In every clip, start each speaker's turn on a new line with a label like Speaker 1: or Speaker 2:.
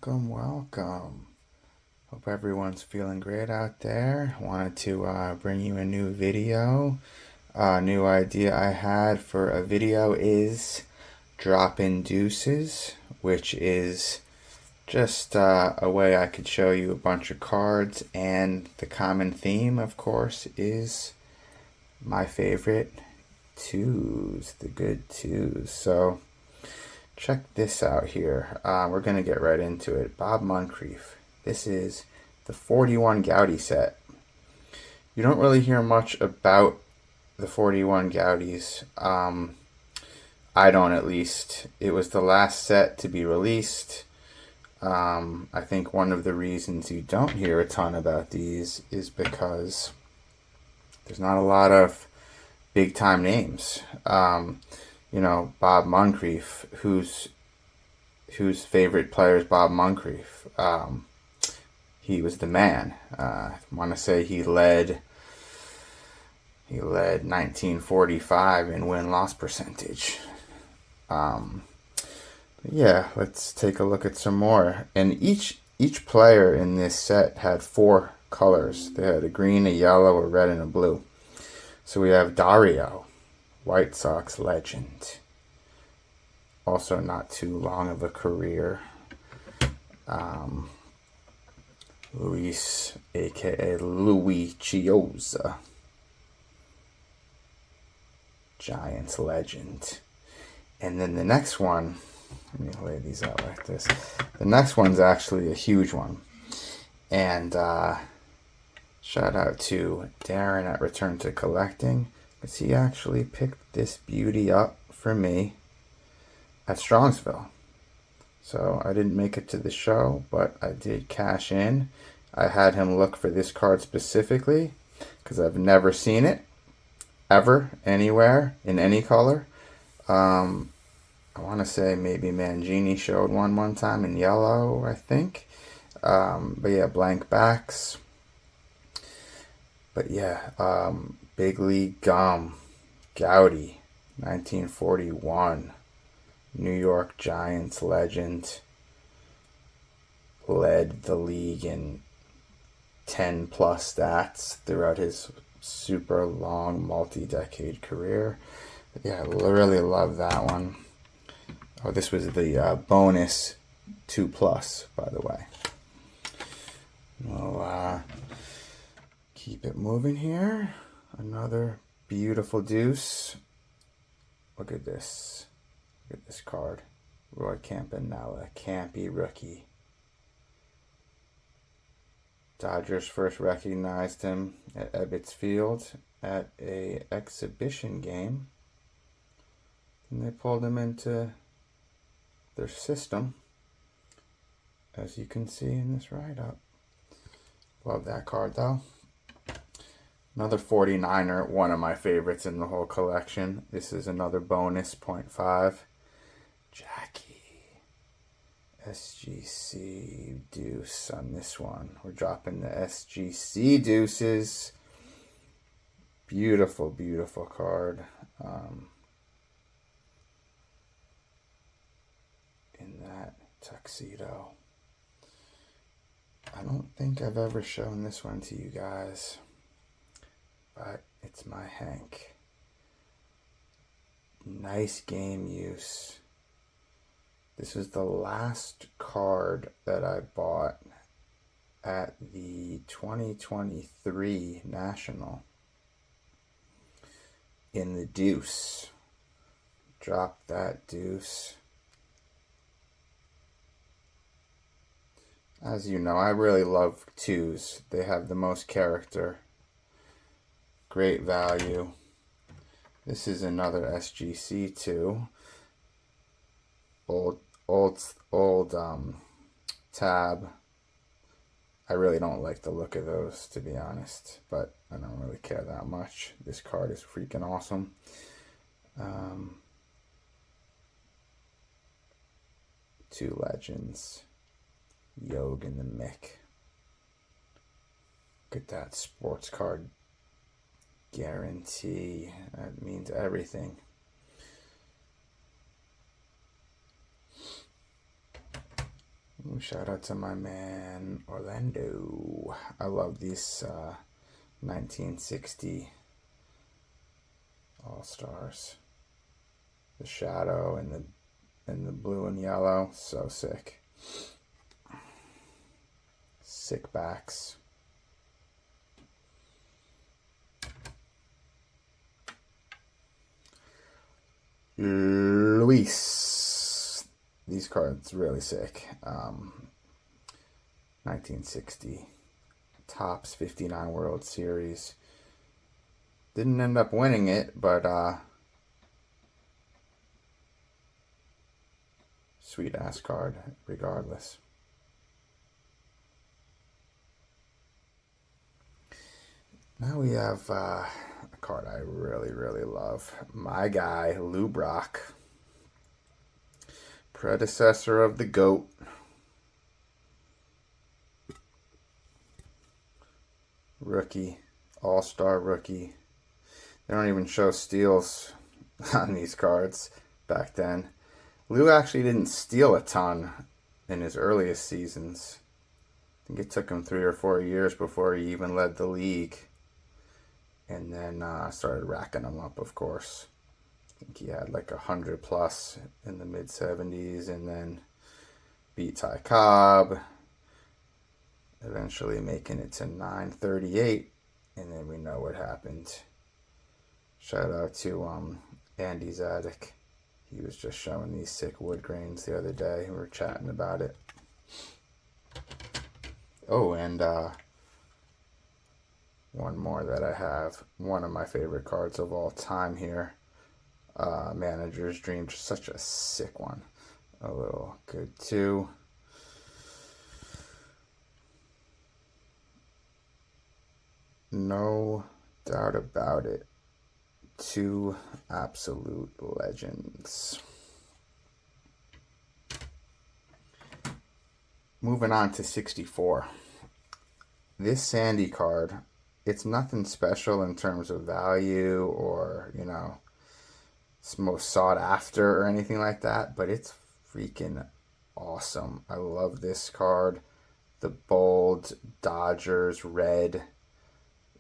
Speaker 1: Welcome. Hope everyone's feeling great out there. Wanted to bring you a new video. New idea I had for a video is Droppin' Deuces, which is just a way I could show you a bunch of cards, and the common theme, of course, is my favorite, twos, the good twos. So check this out here. We're going to get right into it. Bob Moncrief. This is the 41 Goudy set. You don't really hear much about the 41 Goudeys. I don't, at least. It was the last set to be released. I think one of the reasons you don't hear a ton about these is because there's not a lot of big time names. Bob Moncrief, whose favorite player is Bob Moncrief. He was the man. I want to say he led 1945 in win-loss percentage. Yeah, let's take a look at some more. And each player in this set had 4 colors. They had a green, a yellow, a red, and a blue. So we have Dario, White Sox legend. Also not too long of a career. Luis, a.k.a. Louis Chiosa, Giants legend. And then the next one, let me lay these out like this. The next one's actually a huge one. And shout out to Darren at Return to Collecting, because he actually picked this beauty up for me at Strongsville. So I didn't make it to the show, but I did cash in. I had him look for this card specifically because I've never seen it ever anywhere in any color. I want to say maybe Mangini showed one time in yellow, I think. But yeah, blank backs. But yeah, Big League Gum, Goudy, 1941. New York Giants legend, led the league in 10 plus stats throughout his super long multi-decade career. But yeah, I really love that one. Oh, this was the bonus 2 plus, by the way. We'll keep it moving here. Another beautiful deuce. Look at this. Look at this card. Roy Campanella, Campy rookie. Dodgers first recognized him at Ebbets Field at a exhibition game. And they pulled him into their system, as you can see in this write-up. Love that card, though. Another 49er, one of my favorites in the whole collection. This is another bonus 0.5. Jackie. SGC deuce on this one. We're dropping the SGC deuces. Beautiful, beautiful card. In that tuxedo. I don't think I've ever shown this one to you guys, but it's my Hank. Nice game use. This was the last card that I bought at the 2023 National in the deuce. Drop that deuce. As you know, I really love twos. They have the most character. Great value. This is another SGC 2. Old tab. I really don't like the look of those, to be honest, but I don't really care that much. This card is freaking awesome. Two legends. Yog and the Mick. Look at that sports card guarantee. That means everything. Ooh, shout out to my man Orlando. I love these 1960 All-Stars. The shadow and the blue and yellow, so sick. Sick backs. Luis. These cards really sick. 1960 Topps 59 World Series. Didn't end up winning it, but sweet ass card regardless. Now we have a card I really love. My guy, Lou Brock. Predecessor of the GOAT. Rookie. All-star rookie. They don't even show steals on these cards back then. Lou actually didn't steal a ton in his earliest seasons. I think it took him 3 or 4 years before he even led the league. And then started racking them up, of course. I think he had like 100 plus in the mid 70s, and then beat Ty Cobb, eventually making it to 938, and then we know what happened. Shout out to Andy Zadek. He was just showing these sick wood grains the other day. We were chatting about it. Oh, and one more that I have. One of my favorite cards of all time here. Manager's Dream. Just such a sick one. A little good too. No doubt about it. 2 absolute legends. Moving on to 64. This Sandy card, it's nothing special in terms of value or, you know, it's most sought after or anything like that, but it's freaking awesome. I love this card. The bold Dodgers red,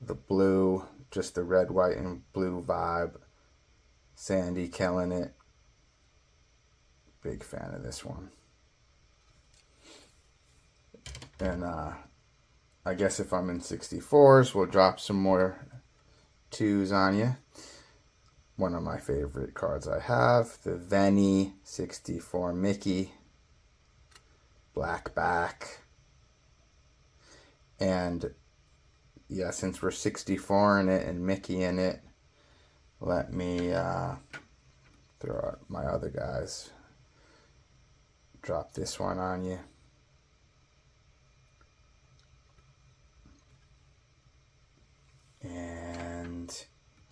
Speaker 1: the blue, just the red, white, and blue vibe. Sandy killing it. Big fan of this one. And I guess if I'm in 64s, we'll drop some more 2s on you. One of my favorite cards I have, the Venny 64 Mickey. Black back. And yeah, since we're 64 in it and Mickey in it, let me throw out my other guys. Drop this one on you. And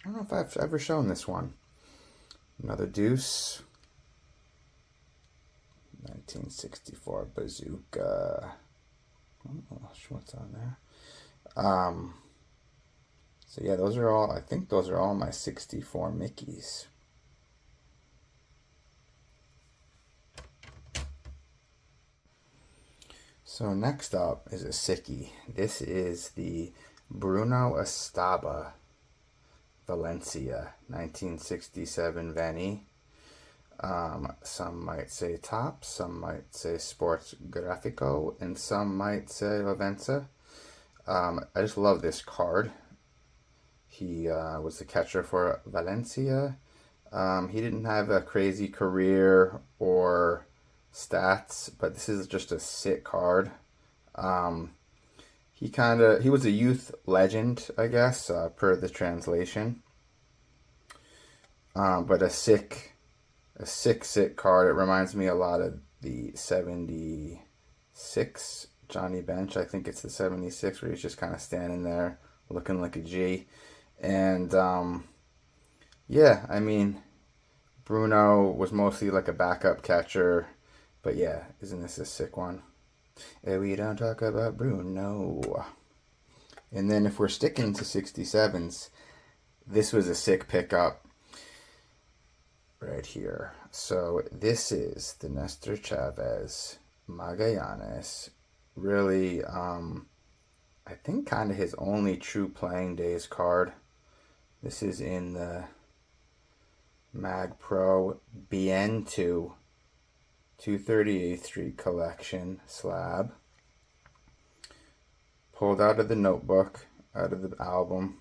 Speaker 1: I don't know if I've ever shown this one. Another deuce. 1964 Bazooka. Oh, what's on there? So yeah, those are all, I think those are all my 64 Mickeys. So next up is a sickie. This is the Bruno Estaba Valencia 1967 Venny. Some might say Topps, some might say Sports Grafico, and some might say Lavenza. I just love this card. He was the catcher for Valencia. He didn't have a crazy career or stats, but this is just a sick card. He was a youth legend, I guess, per the translation. But a sick card. It reminds me a lot of the 76 Johnny Bench. I think it's the 76 where he's just kind of standing there looking like a G. And yeah, I mean, Bruno was mostly like a backup catcher. But yeah, isn't this a sick one? We don't talk about Bruno. And then if we're sticking to 67s, this was a sick pickup right here. So this is the Nestor Chavez Magallanes. Really, I think kind of his only true playing days card. This is in the Mag Pro BN2 238th Street Collection slab. Pulled out of the notebook, out of the album.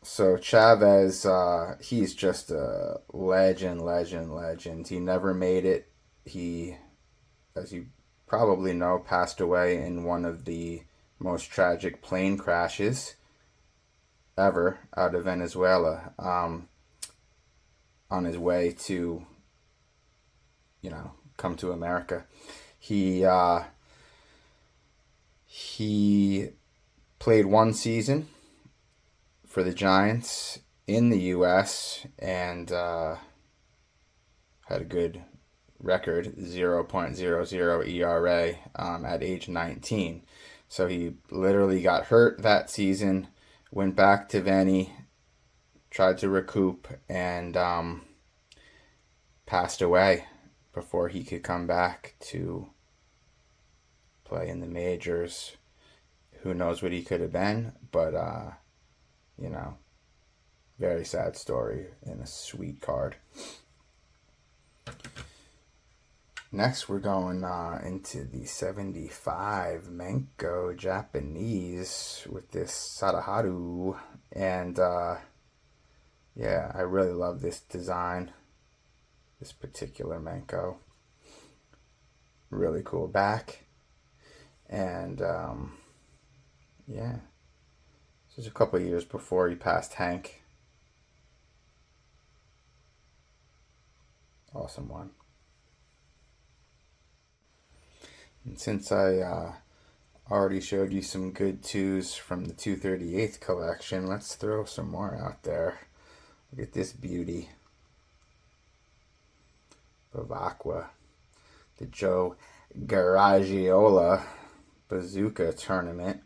Speaker 1: So Chavez, he's just a legend. He never made it. He, as you probably know, passed away in one of the most tragic plane crashes ever out of Venezuela, on his way to, come to America. He played one season for the Giants in the U.S. and had a good record, 0.00 ERA at age 19. So he literally got hurt that season, went back to Veni, tried to recoup, and passed away before he could come back to play in the majors. Who knows what he could have been, but very sad story and a sweet card. Next, we're going into the 75 Manko Japanese with this Sadaharu. And yeah, I really love this design, this particular Manko. Really cool back. And yeah, this was a couple of years before he passed Hank. Awesome one. And since I already showed you some good twos from the 238th collection, let's throw some more out there. Look at this beauty. Bavacqua. The Joe Garagiola Bazooka tournament.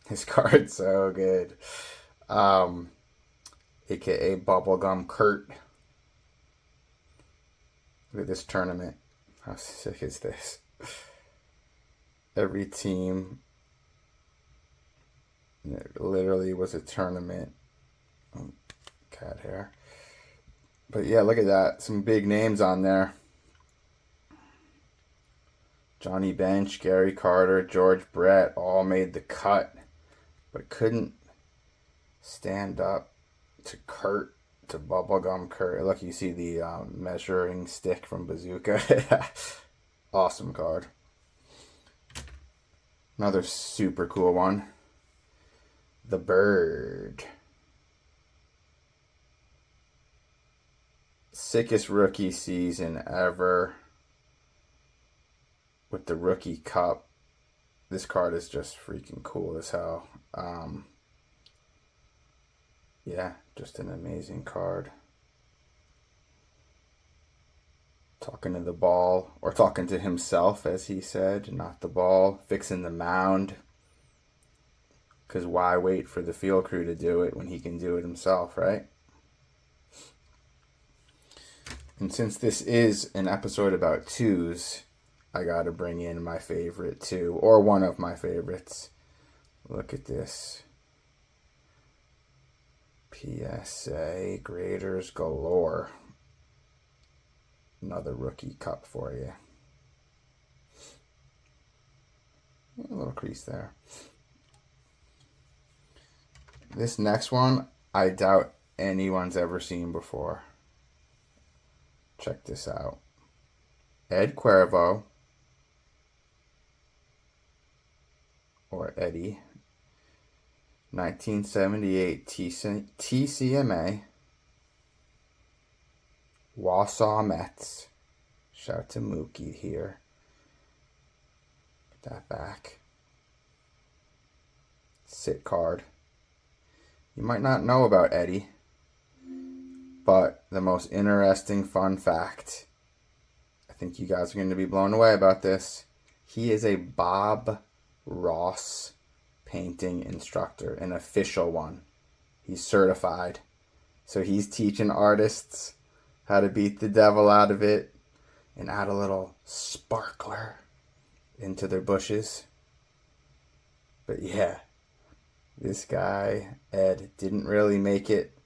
Speaker 1: His card's so good. AKA Bubblegum Kurt. Look at this tournament. How sick is this? Every team, it literally was a tournament. Oh, cat hair. But yeah, look at that. Some big names on there. Johnny Bench, Gary Carter, George Brett all made the cut, but couldn't stand up to Kurt, to Bubblegum Kurt. Look, you see the measuring stick from Bazooka. Awesome card. Another super cool one. The Bird. Sickest rookie season ever with the Rookie Cup. This card is just freaking cool as hell. Yeah, just an amazing card. Talking to the ball, or talking to himself, as he said, not the ball. Fixing the mound. Because why wait for the field crew to do it when he can do it himself, right? And since this is an episode about twos, I gotta bring in my favorite two, or one of my favorites. Look at this. PSA graders galore. Another Rookie Cup for you. A little crease there. This next one, I doubt anyone's ever seen before. Check this out. Ed Cuervo, or Eddie, 1978 TCMA, Wausau Mets. Shout to Mookie here. Put that back. Sit card. You might not know about Eddie, but the most interesting fun fact, I think you guys are going to be blown away about this. He is a Bob Ross painting instructor, an official one. He's certified. So he's teaching artists how to beat the devil out of it. and add a little sparkler into their bushes. But yeah, this guy, Ed, didn't really make it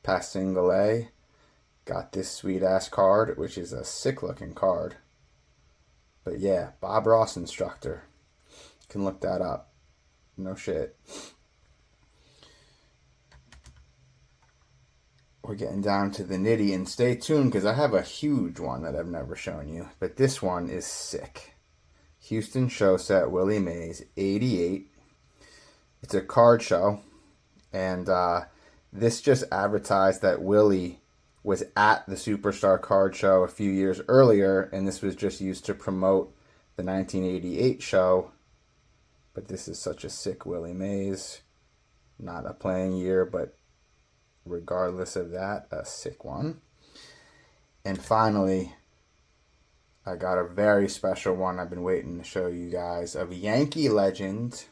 Speaker 1: past single A. Got this sweet ass card, which is a sick looking card. But yeah, Bob Ross instructor. You can look that up. No shit. We're getting down to the nitty, and stay tuned because I have a huge one that I've never shown you. But this one is sick. Houston show set, Willie Mays, 88. It's a card show, and this just advertised that Willie was at the Superstar Card Show a few years earlier, and this was just used to promote the 1988 show. But this is such a sick Willie Mays. Not a playing year, but regardless of that, a sick one. And finally, I got a very special one I've been waiting to show you guys of Yankee legend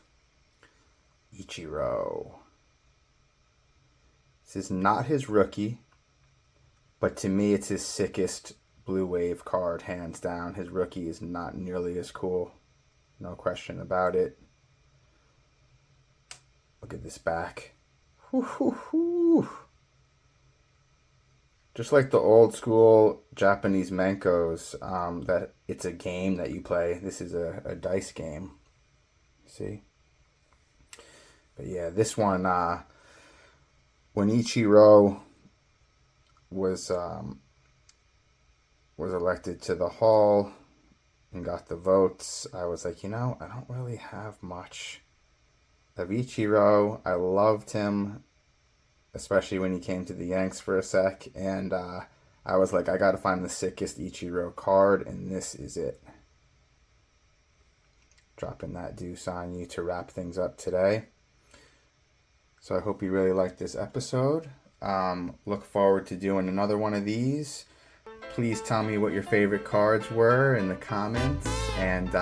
Speaker 1: Ichiro. This is not his rookie, but to me it's his sickest Blue Wave card, hands down. His rookie is not nearly as cool. No question about it. Look at this back. Whoo, whoo, whoo. Just like the old school Japanese Menkos, that it's a game that you play. This is a dice game. See? But yeah, this one, when Ichiro was elected to the hall and got the votes, I was like, I don't really have much of Ichiro. I loved him, especially when he came to the Yanks for a sec, and I was like, I gotta find the sickest Ichiro card, and this is it. Dropping that deuce on you to wrap things up today. So I hope you really liked this episode. Look forward to doing another one of these. Please tell me what your favorite cards were in the comments, and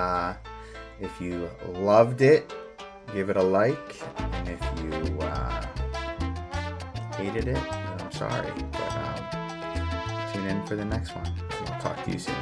Speaker 1: if you loved it, give it a like, and if you hated it, then I'm sorry, but tune in for the next one. I'll talk to you soon.